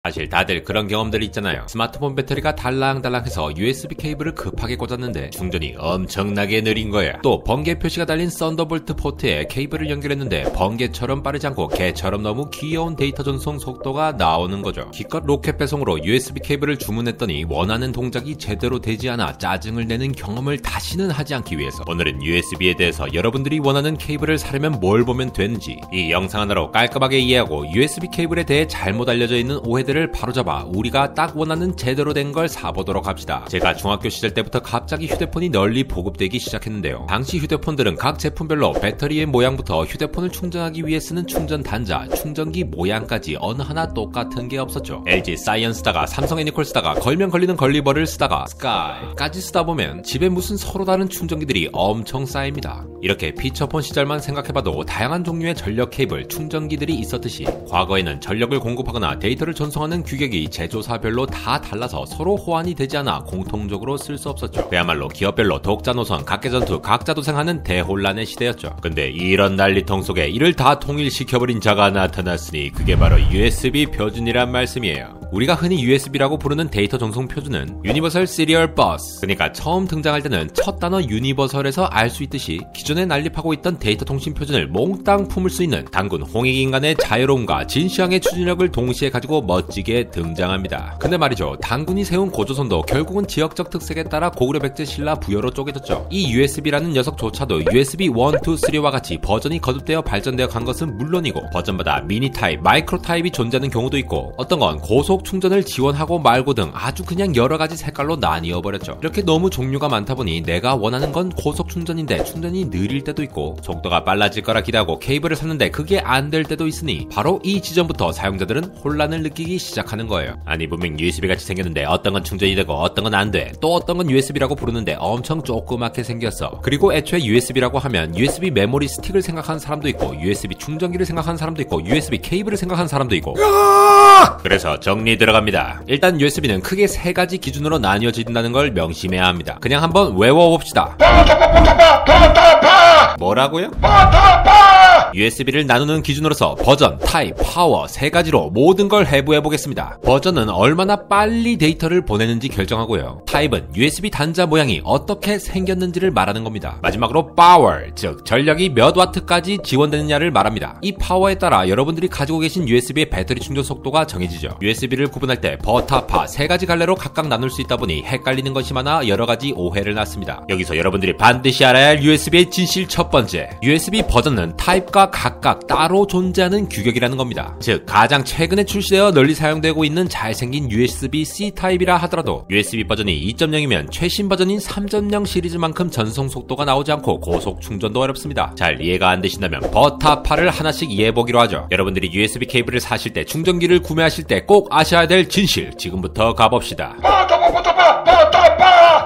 사실 다들 그런 경험들이 있잖아요. 스마트폰 배터리가 달랑달랑해서 USB 케이블을 급하게 꽂았는데 충전이 엄청나게 느린 거야. 또 번개 표시가 달린 썬더볼트 포트에 케이블을 연결했는데 번개처럼 빠르지 않고 개처럼 너무 귀여운 데이터 전송 속도가 나오는 거죠. 기껏 로켓 배송으로 USB 케이블을 주문했더니 원하는 동작이 제대로 되지 않아 짜증을 내는 경험을 다시는 하지 않기 위해서 오늘은 USB에 대해서 여러분들이 원하는 케이블을 사려면 뭘 보면 되는지 이 영상 하나로 깔끔하게 이해하고 USB 케이블에 대해 잘못 알려져 있는 오해들 를 바로잡아 우리가 딱 원하는 제대로 된 걸 사보도록 합시다. 제가 중학교 시절 때부터 갑자기 휴대폰이 널리 보급되기 시작했는데요. 당시 휴대폰들은 각 제품별로 배터리의 모양부터 휴대폰을 충전하기 위해 쓰는 충전 단자, 충전기 모양까지 어느 하나 똑같은 게 없었죠. LG 사이언 쓰다가 삼성 애니콜 쓰다가 걸면 걸리는 걸리버를 쓰다가 스카이까지 쓰다 보면 집에 무슨 서로 다른 충전기들이 엄청 쌓입니다. 이렇게 피처폰 시절만 생각해봐도 다양한 종류의 전력 케이블, 충전기들이 있었듯이 과거에는 전력을 공급하거나 데이터를 전송하는 규격이 제조사별로 다 달라서 서로 호환이 되지 않아 공통적으로 쓸 수 없었죠. 그야말로 기업별로 독자 노선, 각계전투, 각자 도생하는 대혼란의 시대였죠. 근데 이런 난리통 속에 이를 다 통일시켜버린 자가 나타났으니 그게 바로 USB 표준이란 말씀이에요. 우리가 흔히 USB라고 부르는 데이터 전송 표준은 유니버설 시리얼 버스, 그러니까 처음 등장할 때는 첫 단어 유니버설에서 알 수 있듯이 기존에 난립하고 있던 데이터 통신 표준을 몽땅 품을 수 있는 단군 홍익인간의 자유로움과 진시황의 추진력을 동시에 가지고 멋지게 등장합니다. 근데 말이죠, 단군이 세운 고조선도 결국은 지역적 특색에 따라 고구려 백제 신라 부여로 쪼개졌죠. 이 USB라는 녀석조차도 USB 1, 2, 3와 같이 버전이 거듭되어 발전되어 간 것은 물론이고 버전마다 미니 타입, 마이크로 타입이 존재하는 경우도 있고 어떤 건 고속 충전을 지원하고 말고 등 아주 그냥 여러가지 색깔로 나뉘어버렸죠. 이렇게 너무 종류가 많다 보니 내가 원하는 건 고속 충전인데 충전이 느릴 때도 있고 속도가 빨라질 거라 기대하고 케이블을 샀는데 그게 안 될 때도 있으니 바로 이 지점부터 사용자들은 혼란을 느끼기 시작하는 거예요. 아니 분명 USB같이 생겼는데 어떤 건 충전이 되고 어떤 건 안 돼. 또 어떤 건 USB라고 부르는데 엄청 조그맣게 생겼어. 그리고 애초에 USB라고 하면 USB 메모리 스틱을 생각하는 사람도 있고 USB 충전기를 생각하는 사람도 있고 USB 케이블을 생각하는 사람도 있고 그래서 정리 들어갑니다. 일단 USB는 크게 세 가지 기준으로 나뉘어진다는 걸 명심해야 합니다. 그냥 한번 외워봅시다. 뭐라고요? USB를 나누는 기준으로서 버전, 타입, 파워 세 가지로 모든 걸 해부해보겠습니다. 버전은 얼마나 빨리 데이터를 보내는지 결정하고요. 타입은 USB 단자 모양이 어떻게 생겼는지를 말하는 겁니다. 마지막으로 파워, 즉 전력이 몇 와트까지 지원되느냐를 말합니다. 이 파워에 따라 여러분들이 가지고 계신 USB의 배터리 충전 속도가 정해지죠. USB를 구분할 때 버타, 파 세 가지 갈래로 각각 나눌 수 있다 보니 헷갈리는 것이 많아 여러 가지 오해를 낳습니다. 여기서 여러분들이 반드시 알아야 할 USB의 진실 첫 번째, USB 버전은 타입과 각각 따로 존재하는 규격이라는 겁니다. 즉 가장 최근에 출시되어 널리 사용되고 있는 잘생긴 USB-C 타입이라 하더라도 USB 버전이 2.0이면 최신 버전인 3.0 시리즈만큼 전송 속도가 나오지 않고 고속 충전도 어렵습니다. 잘 이해가 안 되신다면 버타파를 하나씩 이해해보기로 하죠. 여러분들이 USB 케이블을 사실 때, 충전기를 구매하실 때 꼭 아셔야 될 진실, 지금부터 가봅시다.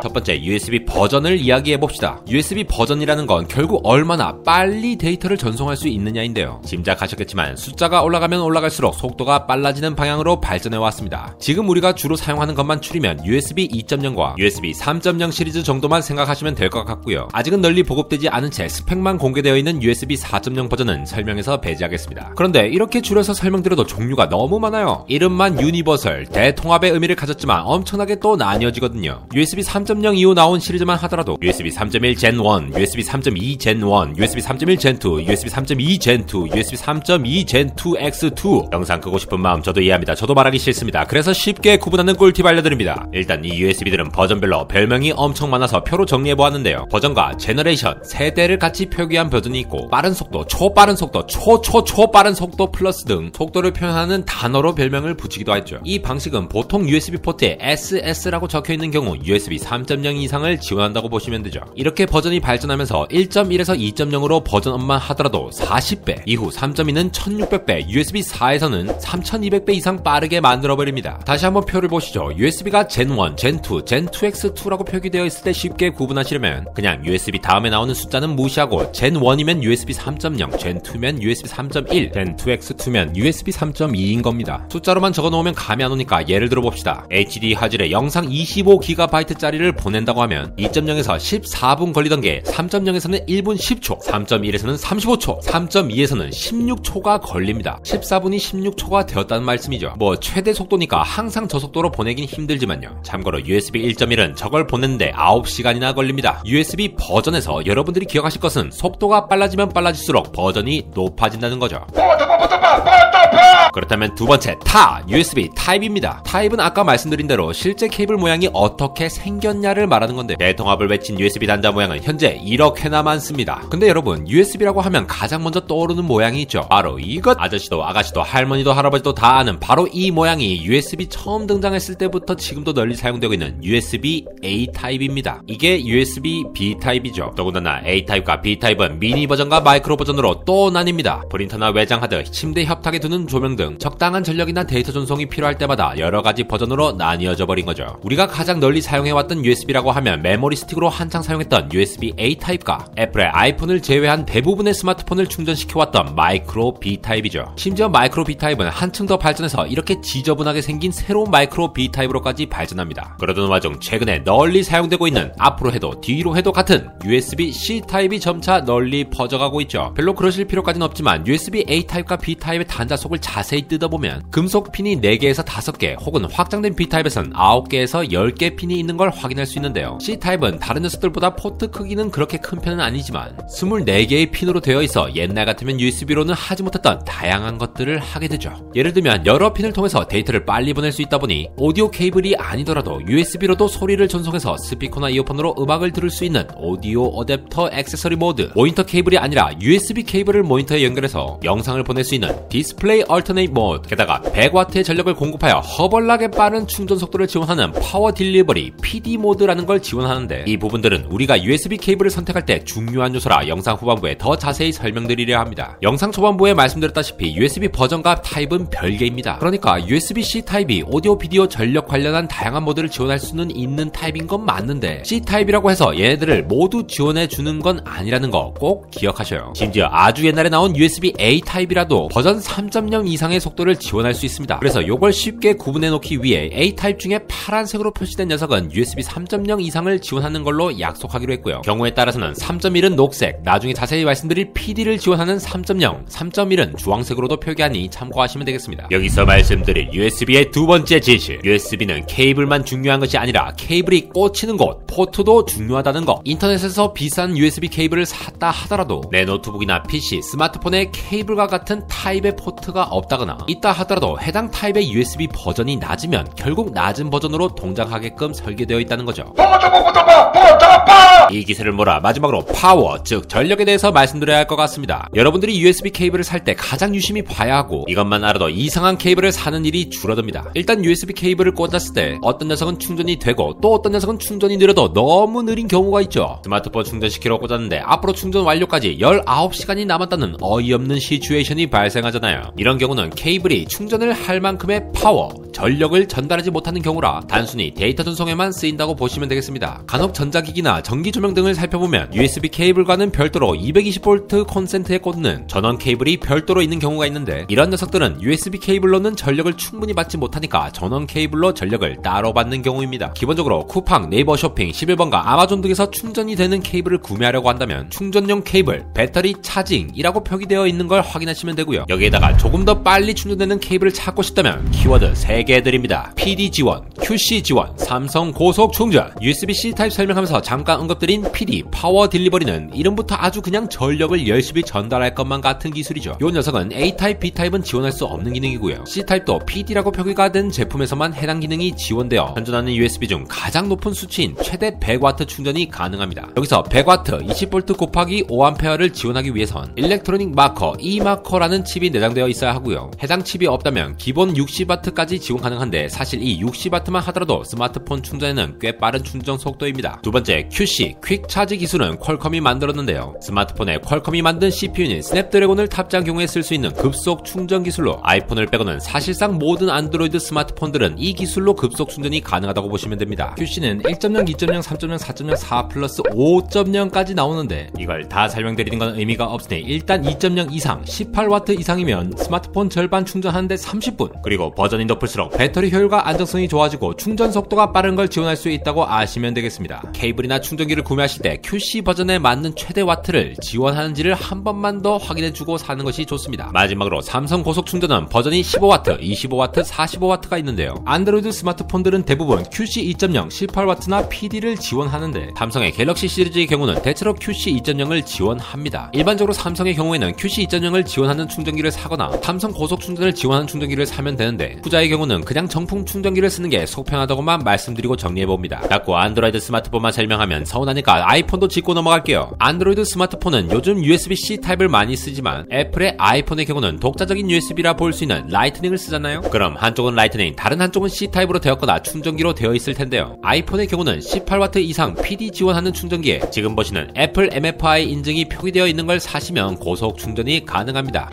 첫 번째, USB 버전을 이야기해봅시다. USB 버전이라는 건 결국 얼마나 빨리 데이터를 전송할 수 있느냐인데요. 짐작하셨겠지만 숫자가 올라가면 올라갈수록 속도가 빨라지는 방향으로 발전해왔습니다. 지금 우리가 주로 사용하는 것만 추리면 USB 2.0과 USB 3.0 시리즈 정도만 생각하시면 될 것 같고요. 아직은 널리 보급되지 않은 채 스펙만 공개되어 있는 USB 4.0 버전은 설명에서 배제하겠습니다. 그런데 이렇게 줄여서 설명드려도 종류가 너무 많아요. 이름만 유니버설, 대통합의 의미를 가졌지만 엄청나게 또 나뉘어지거든요. USB 3.0 이후 나온 시리즈만 하더라도 USB 3.1 Gen 1, USB 3.2 Gen 1, USB 3.1 Gen 2, USB 3.2 Gen 2, USB 3.2 Gen 2 X2. 영상 끄고 싶은 마음 저도 이해합니다. 저도 말하기 싫습니다. 그래서 쉽게 구분하는 꿀팁 알려드립니다. 일단 이 USB들은 버전별로 별명이 엄청 많아서 표로 정리해보았는데요. 버전과 제너레이션, 세대를 같이 표기한 버전이 있고 빠른 속도, 초빠른 속도, 초빠른 속도 플러스 등 속도를 표현하는 단어로 별명을 붙이기도 했죠. 이 방식은 보통 USB 포트에 SS라고 적혀있는 경우 USB 3.0 이상을 지원한다고 보시면 되죠. 이렇게 버전이 발전하면서 1.1에서 2.0으로 버전업만 하더라도 40배, 이후 3.2는 1600배, USB 4에서는 3200배 이상 빠르게 만들어버립니다. 다시 한번 표를 보시죠. USB가 Gen 1, Gen 2, Gen 2X2라고 표기되어 있을 때 쉽게 구분하시려면 그냥 USB 다음에 나오는 숫자는 무시하고 Gen 1이면 USB 3.0, Gen 2면 USB 3.1, Gen 2X2면 USB 3.2인 겁니다. 숫자로만 적어놓으면 감이 안 오니까 예를 들어봅시다. HD 화질의 영상 25GB짜리를 파일을 보낸다고 하면 2.0에서 14분 걸리던 게 3.0에서는 1분 10초, 3.1에서는 35초, 3.2에서는 16초가 걸립니다. 14분이 16초가 되었다는 말씀이죠. 뭐 최대 속도니까 항상 저 속도로 보내긴 힘들지만요. 참고로 USB 1.1은 저걸 보내는데 9시간이나 걸립니다. USB 버전에서 여러분들이 기억하실 것은 속도가 빨라지면 빨라질수록 버전이 높아진다는 거죠. 그렇다면 두 번째, USB 타입입니다. 타입은 아까 말씀드린 대로 실제 케이블 모양이 어떻게 생겼냐를 말하는 건데, 대통합을 외친 USB 단자 모양은 현재 이렇게나 많습니다. 근데 여러분, USB라고 하면 가장 먼저 떠오르는 모양이 있죠. 바로 이것! 아저씨도 아가씨도 할머니도 할아버지도 다 아는 바로 이 모양이 USB 처음 등장했을 때부터 지금도 널리 사용되고 있는 USB A 타입입니다. 이게 USB B 타입이죠. 더군다나 A 타입과 B 타입은 미니 버전과 마이크로 버전으로 또 나뉩니다. 프린터나 외장하드, 침대 협탁에 두는 조명 등 적당한 전력이나 데이터 전송이 필요할 때마다 여러가지 버전으로 나뉘어져 버린 거죠. 우리가 가장 널리 사용해왔던 USB라고 하면 메모리 스틱으로 한창 사용했던 USB A 타입과 애플의 아이폰을 제외한 대부분의 스마트폰을 충전시켜왔던 마이크로 B 타입이죠. 심지어 마이크로 B 타입은 한층 더 발전해서 이렇게 지저분하게 생긴 새로운 마이크로 B 타입으로까지 발전합니다. 그러던 와중 최근에 널리 사용되고 있는, 앞으로 해도 뒤로 해도 같은 USB C 타입이 점차 널리 퍼져가고 있죠. 별로 그러실 필요까지는 없지만 USB A 타입과 B 타입의 단자 속을 자세히 뜯어보면 금속 핀이 4개에서 5개, 혹은 확장된 B 타입에선 9개에서 10개 핀이 있는 걸 확인할 수 있는데요. C 타입은 다른 녀석들보다 포트 크기는 그렇게 큰 편은 아니지만 24개의 핀으로 되어 있어 옛날 같으면 USB로는 하지 못했던 다양한 것들을 하게 되죠. 예를 들면 여러 핀을 통해서 데이터를 빨리 보낼 수 있다 보니 오디오 케이블이 아니더라도 USB로도 소리를 전송해서 스피커나 이어폰으로 음악을 들을 수 있는 오디오 어댑터 액세서리 모드, 모니터 케이블이 아니라 USB 케이블을 모니터에 연결해서 영상을 보낼 수 있는 디스플레이 얼터네이트 모드, 게다가 100W의 전력을 공급하여 허벌나게 빠른 충전 속도를 지원하는 파워 딜리버리 PD 모드라는 걸 지원하는데, 이 부분들은 우리가 USB 케이블을 선택할 때 중요한 요소라 영상 후반부에 더 자세히 설명드리려 합니다. 영상 초반부에 말씀드렸다시피 USB 버전과 타입은 별개입니다. 그러니까 USB-C 타입이 오디오 비디오 전력 관련한 다양한 모드를 지원할 수는 있는 타입인 건 맞는데, C 타입이라고 해서 얘네들을 모두 지원해주는 건 아니라는 거 꼭 기억하셔요. 심지어 아주 옛날에 나온 USB-A 타입이라도 버전 3.0 이상의 속도를 지원할 수 있습니다. 그래서 요걸 쉽게 구분해 놓기 위해 A 타입 중에 파란색으로 표시된 녀석은 USB 3.0 이상을 지원하는 걸로 약속하기로 했고요. 경우에 따라서는 3.1은 녹색, 나중에 자세히 말씀드릴 PD를 지원하는 3.0, 3.1은 주황색으로도 표기하니 참고하시면 되겠습니다. 여기서 말씀드릴 USB의 두 번째 진실, USB는 케이블만 중요한 것이 아니라 케이블이 꽂히는 곳, 포트도 중요하다는 거. 인터넷에서 비싼 USB 케이블을 샀다 하더라도 내 노트북이나 PC, 스마트폰에 케이블과 같은 타입의 포트가 없다거나 있다 하더라도 해당 타입의 USB 버전이 낮으면 결국 낮은 버전으로 동작하게끔 설계되어 있다는 거죠. 이 기세를 몰아 마지막으로 파워, 즉 전력에 대해서 말씀드려야 할 것 같습니다. 여러분들이 USB 케이블을 살 때 가장 유심히 봐야 하고, 이것만 알아도 이상한 케이블을 사는 일이 줄어듭니다. 일단 USB 케이블을 꽂았을 때 어떤 녀석은 충전이 되고 또 어떤 녀석은 충전이 느려도 너무 느린 경우가 있죠. 스마트폰 충전시키러 꽂았는데 앞으로 충전 완료까지 19시간이 남았다는 어이없는 시츄에이션이 발생하잖아요. 이런 경우는 케이블이 충전을 할 만큼의 파워, 전력을 전달하지 못하는 경우라 단순히 데이터 전송에만 쓰인다고 보시면 되겠습니다. 간혹 전자기기나 전기 조명 등을 살펴보면 USB 케이블과는 별도로 220V 콘센트에 꽂는 전원 케이블이 별도로 있는 경우가 있는데, 이런 녀석들은 USB 케이블로는 전력을 충분히 받지 못하니까 전원 케이블로 전력을 따로 받는 경우입니다. 기본적으로 쿠팡, 네이버 쇼핑, 11번가, 아마존 등에서 충전이 되는 케이블을 구매하려고 한다면 충전용 케이블, 배터리 차징이라고 표기되어 있는 걸 확인하시면 되고요. 여기에다가 조금 더 빨리 충전되는 케이블을 찾고 싶다면 키워드 3개 드립니다. PD 지원, QC 지원, 삼성 고속 충전. USB-C 타입 설명하면서 잠깐 언급드린 PD, 파워 딜리버리는 이름부터 아주 그냥 전력을 열심히 전달할 것만 같은 기술이죠. 이 녀석은 A 타입, B 타입은 지원할 수 없는 기능이고요. C 타입도 PD라고 표기가 된 제품에서만 해당 기능이 지원되어 현존하는 USB 중 가장 높은 수치인 최대 100W 충전이 가능합니다. 여기서 100W, 20V 곱하기 5A를 지원하기 위해선 일렉트로닉 마커, E마커라는 칩이 내장되어 있어야 하고요. 해당 칩이 없다면 기본 60W까지 지원 가능한데, 사실 이 60W만 하더라도 스마트폰 충전에는 꽤 빠른 충전 속도입니다. 두 번째, QC, 퀵 차지 기술은 퀄컴이 만들었는데요. 스마트폰에 퀄컴이 만든 CPU인 스냅드래곤을 탑재한 경우에 쓸 수 있는 급속 충전 기술로, 아이폰을 빼고는 사실상 모든 안드로이드 스마트폰들은 이 기술로 급속 충전이 가능하다고 보시면 됩니다. QC는 1.0, 2.0, 3.0, 4.0, 4 플러스 5.0까지 나오는데 이걸 다 설명드리는 건 의미가 없으니 일단 2.0 이상, 18W 이상이면 스마트폰 절반 충전하는데 30분, 그리고 버전이 높을수록 갈수록 배터리 효율과 안정성이 좋아지고 충전 속도가 빠른 걸 지원할 수 있다고 아시면 되겠습니다. 케이블이나 충전기를 구매하실 때 QC 버전에 맞는 최대 와트를 지원하는지를 한 번만 더 확인해주고 사는 것이 좋습니다. 마지막으로 삼성 고속 충전은 버전이 15W, 25W, 45W가 있는데요. 안드로이드 스마트폰들은 대부분 QC 2.0, 18W나 PD를 지원하는데 삼성의 갤럭시 시리즈의 경우는 대체로 QC 2.0을 지원합니다. 일반적으로 삼성의 경우에는 QC 2.0을 지원하는 충전기를 사거나 삼성 고속 충전을 지원하는 충전기를 사면 되는데 후자의 경우는 그냥 정품 충전기를 쓰는 게 속편하다고만 말씀드리고 정리해봅니다. 자꾸 안드로이드 스마트폰만 설명하면 서운하니까 아이폰도 짚고 넘어갈게요. 안드로이드 스마트폰은 요즘 USB-C 타입을 많이 쓰지만 애플의 아이폰의 경우는 독자적인 USB라 볼 수 있는 라이트닝을 쓰잖아요. 그럼 한쪽은 라이트닝, 다른 한쪽은 C 타입으로 되었거나 충전기로 되어 있을 텐데요. 아이폰의 경우는 18W 이상 PD 지원하는 충전기에 지금 보시는 애플 MFI 인증이 표기되어 있는 걸 사시면 고속 충전이 가능합니다.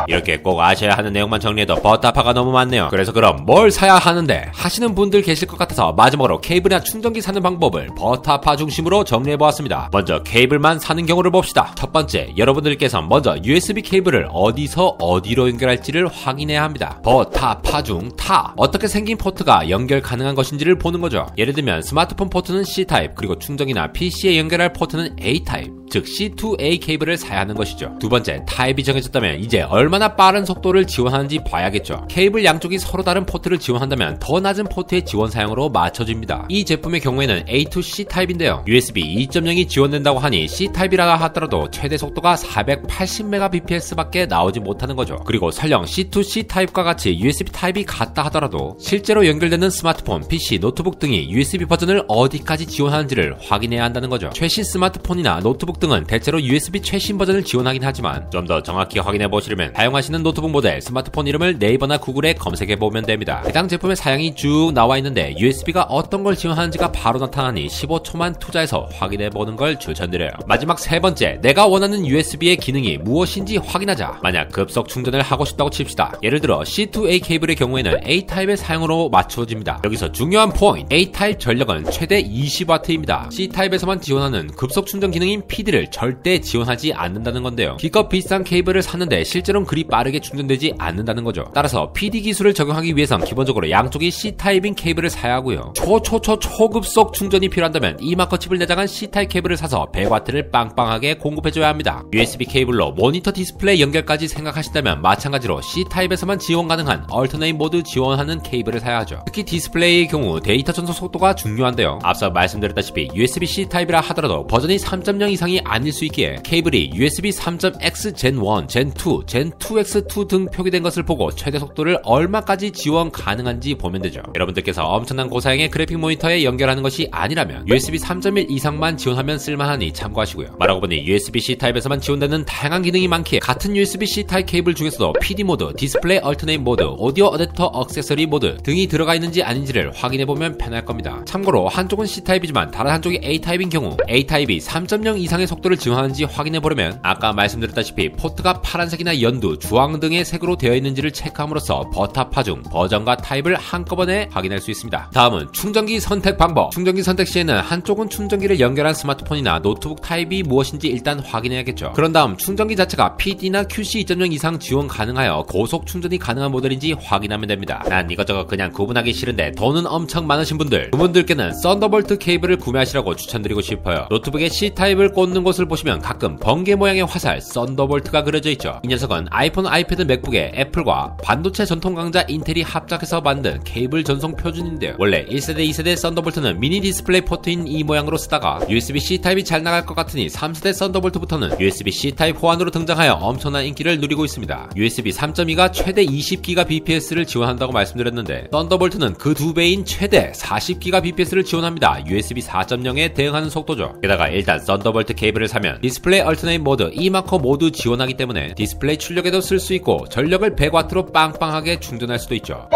이렇게 꼭 아셔야 하는 내용만 정리해도 버타파가 너무 많네요. 그래서 그럼 뭘 사야 하는데 하시는 분들 계실 것 같아서 마지막으로 케이블이나 충전기 사는 방법을 버타파 중심으로 정리해보았습니다. 먼저 케이블만 사는 경우를 봅시다. 첫 번째, 여러분들께서 먼저 USB 케이블을 어디서 어디로 연결할지를 확인해야 합니다. 버타파 중 타, 어떻게 생긴 포트가 연결 가능한 것인지를 보는 거죠. 예를 들면 스마트폰 포트는 C타입, 그리고 충전기나 PC에 연결할 포트는 A타입, 즉 C2A 케이블을 사야 하는 것이죠. 두 번째, 타입이 정해졌다면 이제 얼마나 빠른 속도를 지원하는지 봐야겠죠. 케이블 양쪽이 서로 다른 포트를 지원한다면 더 낮은 포트의 지원 사양으로 맞춰집니다. 이 제품의 경우에는 A2C 타입인데요. USB 2.0이 지원된다고 하니 C 타입이라 하더라도 최대 속도가 480Mbps 밖에 나오지 못하는 거죠. 그리고 설령 C2C 타입과 같이 USB 타입이 같다 하더라도 실제로 연결되는 스마트폰, PC, 노트북 등이 USB 버전을 어디까지 지원하는지를 확인해야 한다는 거죠. 최신 스마트폰이나 노트북 등은 대체로 USB 최신 버전을 지원하긴 하지만 좀 더 정확히 확인해 보시려면 사용하시는 노트북 모델, 스마트폰 이름을 네이버나 구글에 검색해 보면 됩니다. 해당 제품의 사양이 쭉 나와 있는데 USB가 어떤 걸 지원하는지가 바로 나타나니 15초만 투자해서 확인해 보는 걸 추천드려요. 마지막 세 번째, 내가 원하는 USB의 기능이 무엇인지 확인하자. 만약 급속 충전을 하고 싶다고 칩시다. 예를 들어 C2A 케이블의 경우에는 A타입의 사용으로 맞추어집니다. 여기서 중요한 포인트, A타입 전력은 최대 20W입니다. C타입에서만 지원하는 급속 충전 기능인 PD를 절대 지원하지 않는다는 건데요. 기껏 비싼 케이블을 샀는데 실제로는 그리 빠르게 충전되지 않는다는 거죠. 따라서 PD 기술을 적용하기 위해선 기본적으로 양쪽이 C타입인 케이블을 사야 하고요. 초급속 충전이 필요한다면 이마커 칩을 내장한 C타입 케이블을 사서 100W를 빵빵하게 공급해줘야 합니다. USB 케이블로 모니터 디스플레이 연결까지 생각하신다면 마찬가지로 C타입에서만 지원 가능한 얼터네이트 모드 지원하는 케이블을 사야 하죠. 특히 디스플레이의 경우 데이터 전송 속도가 중요한데요. 앞서 말씀드렸다시피 USB-C 타입이라 하더라도 버전이 3.0 이상이 아닐 수 있기에 케이블이 USB 3.X Gen 1, Gen 2, Gen 2X2 등 표기된 것을 보고 최대 속도를 얼마까지 지원 가능한지 보면 되죠. 여러분들께서 엄청난 고사양의 그래픽 모니터에 연결하는 것이 아니라면 USB 3.1 이상만 지원하면 쓸만하니 참고하시고요. 말하고 보니 USB-C 타입에서만 지원되는 다양한 기능이 많기에 같은 USB-C 타입 케이블 중에서도 PD 모드, 디스플레이 얼터네이트 모드, 오디오 어댑터 액세서리 모드 등이 들어가 있는지 아닌지를 확인해보면 편할 겁니다. 참고로 한쪽은 C타입이지만 다른 한쪽이 A타입인 경우 A타입이 3.0 이상의 속도를 지원하는지 확인해보려면 아까 말씀드렸다시피 포트가 파란색이나 연두, 주황 등의 색으로 되어 있는지를 체크함으로써 버타파 중 버전과 타입을 한꺼번에 확인할 수 있습니다. 다음은 충전기 선택 방법. 충전기 선택 시에는 한쪽은 충전기를 연결한 스마트폰이나 노트북 타입이 무엇인지 일단 확인해야겠죠. 그런 다음 충전기 자체가 PD나 QC 2.0 이상 지원 가능하여 고속 충전이 가능한 모델인지 확인하면 됩니다. 난 이것저것 그냥 구분하기 싫은데 돈은 엄청 많으신 분들, 그분들께는 썬더볼트 케이블을 구매하시라고 추천드리고 싶어요. 노트북에 C타입을 꽂는 곳을 보시면 가끔 번개 모양의 화살 썬더볼트가 그려져 있죠. 이 녀석은 아이폰, 아이패드, 맥북에 애플과 반도체 전통 강자 인텔이 합작해서 만든 케이블 전송 표준인데요. 원래 1세대, 2세대 썬더볼트는 미니 디스플레이 포트인 이 모양으로 쓰다가 USB-C 타입이 잘 나갈 것 같으니 3세대 썬더볼트부터는 USB-C 타입 호환으로 등장하여 엄청난 인기를 누리고 있습니다. USB 3.2가 최대 20GBps를 지원한다고 말씀드렸는데 썬더볼트는 그 2배인 최대 40GBps를 지원합니다. USB 4.0에 대응하는 속도죠. 게다가 일단 썬더볼트 케이블을 사면 디스플레이 얼터네이트 모드, 이마커 모두 지원하기 때문에 디스플레이 출력에도 쓸 수 있고 전력을 100W로 빵빵하게 충전할 수도 있죠.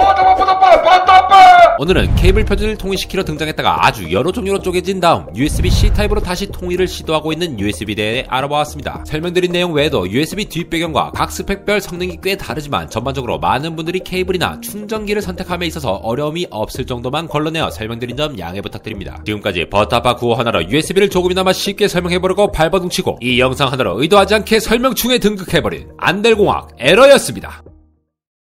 오늘은 케이블 표준을 통일시키러 등장했다가 아주 여러 종류로 쪼개진 다음 USB-C 타입으로 다시 통일을 시도하고 있는 USB에 대해 알아보았습니다. 설명드린 내용 외에도 USB 뒷배경과 각 스펙별 성능이 꽤 다르지만 전반적으로 많은 분들이 케이블이나 충전기를 선택함에 있어서 어려움이 없을 정도만 걸러내어 설명드린 점 양해 부탁드립니다. 지금까지 버타파 9 하나로 USB를 조금이나마 쉽게 설명해보려고 발버둥치고 이 영상 하나로 의도하지 않게 설명 중에 등극해버린 안델공학 에러였습니다.